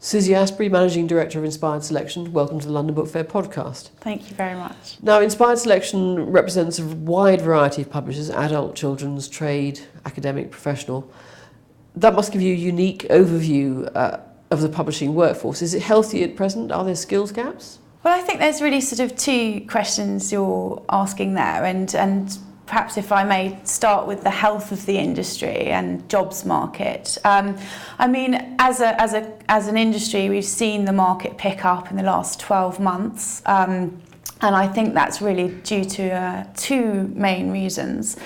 Suzy Astbury, Managing Director of Inspired Selection, welcome to the London Book Fair podcast. Thank you very much. Now, Inspired Selection represents a wide variety of publishers, adult, children's, trade, academic, professional. That must give you a unique overview of the publishing workforce. Is it healthy at present? Are there skills gaps? Well, I think there's really sort of two questions you're asking there, and perhaps if I may start with the health of the industry and jobs market. I mean, as an industry, we've seen the market pick up in the last 12 months. And I think that's really due to two main reasons.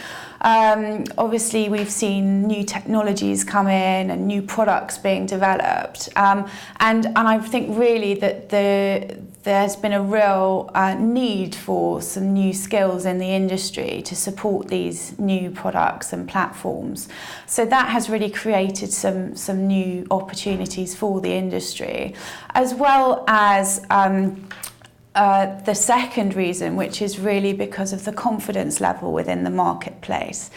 Obviously, we've seen new technologies come in and new products being developed. And I think really that there's been a real need for some new skills in the industry to support these new products and platforms. So that has really created some new opportunities for the industry, as well as the second reason, which is really because of the confidence level within the marketplace.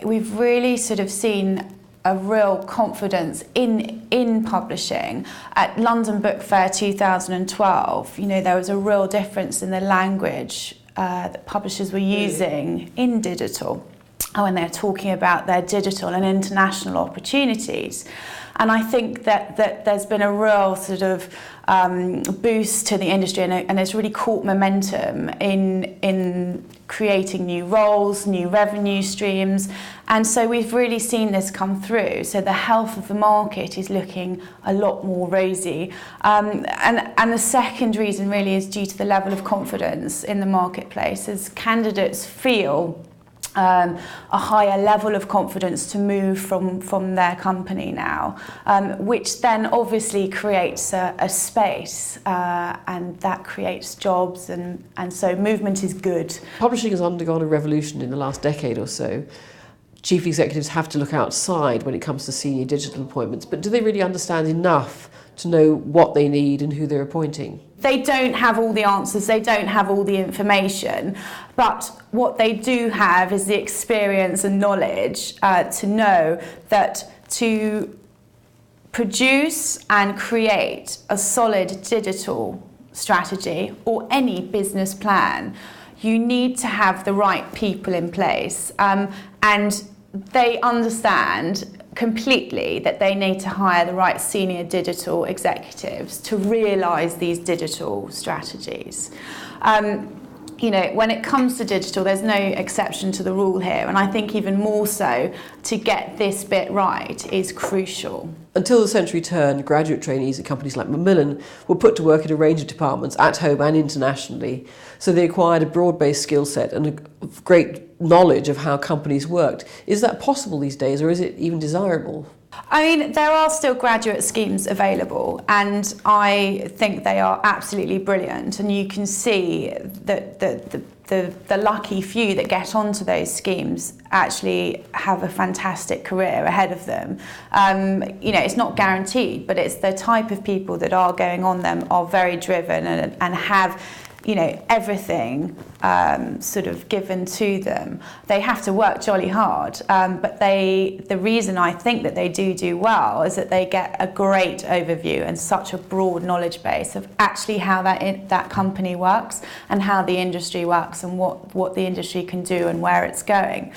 We've really sort of seen a real confidence in publishing. At London Book Fair 2012, there was a real difference in the language that publishers were using in digital when they're talking about their digital and international opportunities. And I think that there's been a real sort of boost to the industry, and it's really caught momentum in creating new roles, new revenue streams. And so we've really seen this come through. So the health of the market is looking a lot more rosy. And the second reason really is due to the level of confidence in the marketplace, as candidates feel a higher level of confidence to move from their company now, which then obviously creates a space, and that creates jobs, and so movement is good. Publishing has undergone a revolution in the last decade or so. Chief executives have to look outside when it comes to senior digital appointments, but do they really understand enough to know what they need and who they're appointing? They don't have all the answers, they don't have all the information, but what they do have is the experience and knowledge to know that to produce and create a solid digital strategy or any business plan, you need to have the right people in place, and they understand completely that they need to hire the right senior digital executives to realise these digital strategies. When it comes to digital, there's no exception to the rule here, and I think even more so, to get this bit right is crucial. Until the century turned, graduate trainees at companies like Macmillan were put to work in a range of departments at home and internationally, so they acquired a broad-based skill set and a great knowledge of how companies worked. Is that possible these days, or is it even desirable? I mean, there are still graduate schemes available, and I think they are absolutely brilliant, and you can see that the lucky few that get onto those schemes actually have a fantastic career ahead of them. It's not guaranteed, but it's the type of people that are going on them are very driven and have everything sort of given to them. They have to work jolly hard, but the reason I think that they do well is that they get a great overview and such a broad knowledge base of actually how that company works and how the industry works and what the industry can do and where it's going.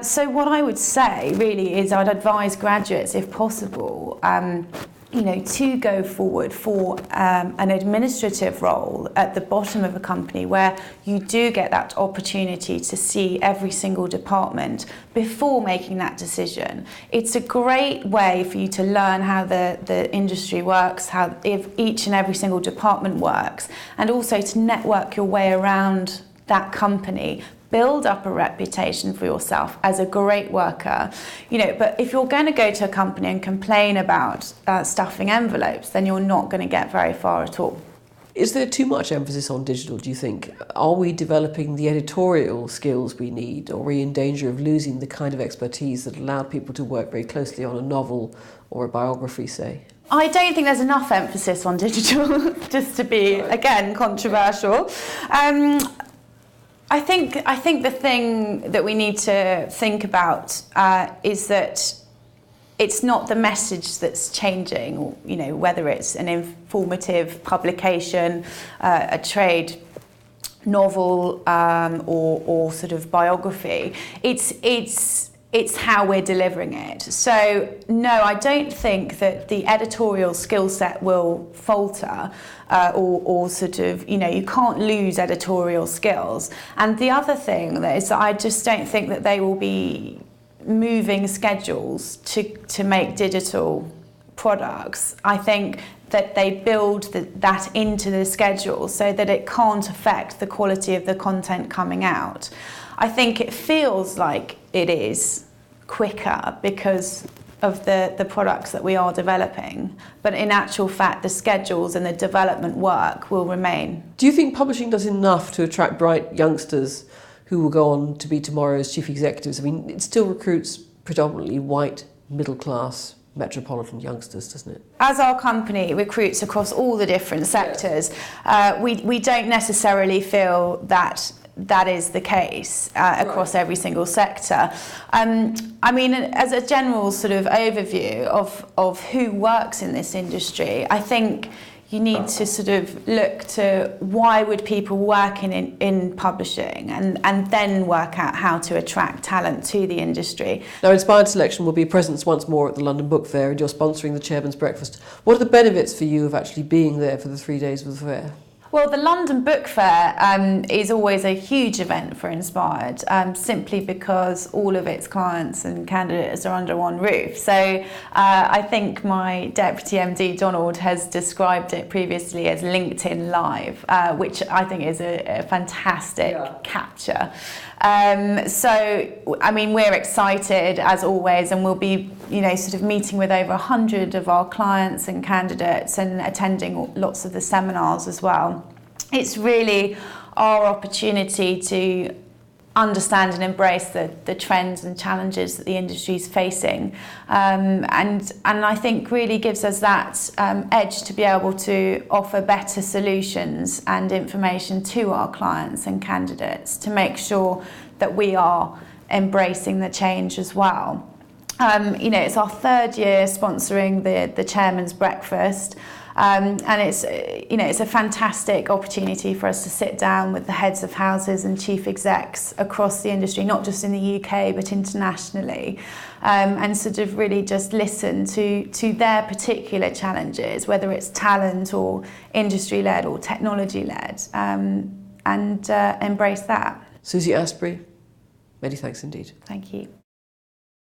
So what I would say really is I'd advise graduates, if possible, to go forward for an administrative role at the bottom of a company where you do get that opportunity to see every single department before making that decision. It's a great way for you to learn how the industry works, how each and every single department works, and also to network your way around that company. Build up a reputation for yourself as a great worker, but if you're going to go to a company and complain about stuffing envelopes, then you're not going to get very far at all. Is there too much emphasis on digital, do you think? Are we developing the editorial skills we need, or are we in danger of losing the kind of expertise that allowed people to work very closely on a novel or a biography, say? I don't think there's enough emphasis on digital, just to be, again, controversial. I think the thing that we need to think about is that it's not the message that's changing, or, you know, whether it's an informative publication, a trade novel, or sort of biography. It's how we're delivering it. So no, I don't think that the editorial skill set will falter, or sort of, you know, you can't lose editorial skills. And the other thing that is that I just don't think that they will be moving schedules to make digital products. I think that they build that into the schedule so that it can't affect the quality of the content coming out. I think it feels like it is quicker because of the products that we are developing, but in actual fact the schedules and the development work will remain. Do you think publishing does enough to attract bright youngsters who will go on to be tomorrow's chief executives? I mean, it still recruits predominantly white, middle-class, metropolitan youngsters, doesn't it? As our company recruits across all the different sectors, we don't necessarily feel that is the case across every single sector. I mean, as a general sort of overview of who works in this industry, I think you need to sort of look to why would people work in publishing, and then work out how to attract talent to the industry. Now, Inspired Selection will be present once more at the London Book Fair, and you're sponsoring the Chairman's Breakfast. What are the benefits for you of actually being there for the 3 days of the fair? Well, the London Book Fair is always a huge event for Inspired, simply because all of its clients and candidates are under one roof. So I think my Deputy MD, Donald, has described it previously as LinkedIn Live, which I think is a fantastic capture. So, I mean, we're excited as always, and we'll be, you know, sort of meeting with over 100 of our clients and candidates and attending lots of the seminars as well. It's really our opportunity to understand and embrace the trends and challenges that the industry is facing, and I think really gives us that edge to be able to offer better solutions and information to our clients and candidates to make sure that we are embracing the change as well. You know, it's our 3rd year sponsoring the Chairman's Breakfast. And it's, you know, it's a fantastic opportunity for us to sit down with the heads of houses and chief execs across the industry, not just in the UK but internationally, and sort of really just listen to their particular challenges, whether it's talent or industry-led or technology-led, and embrace that. Suzy Astbury, many thanks indeed. Thank you.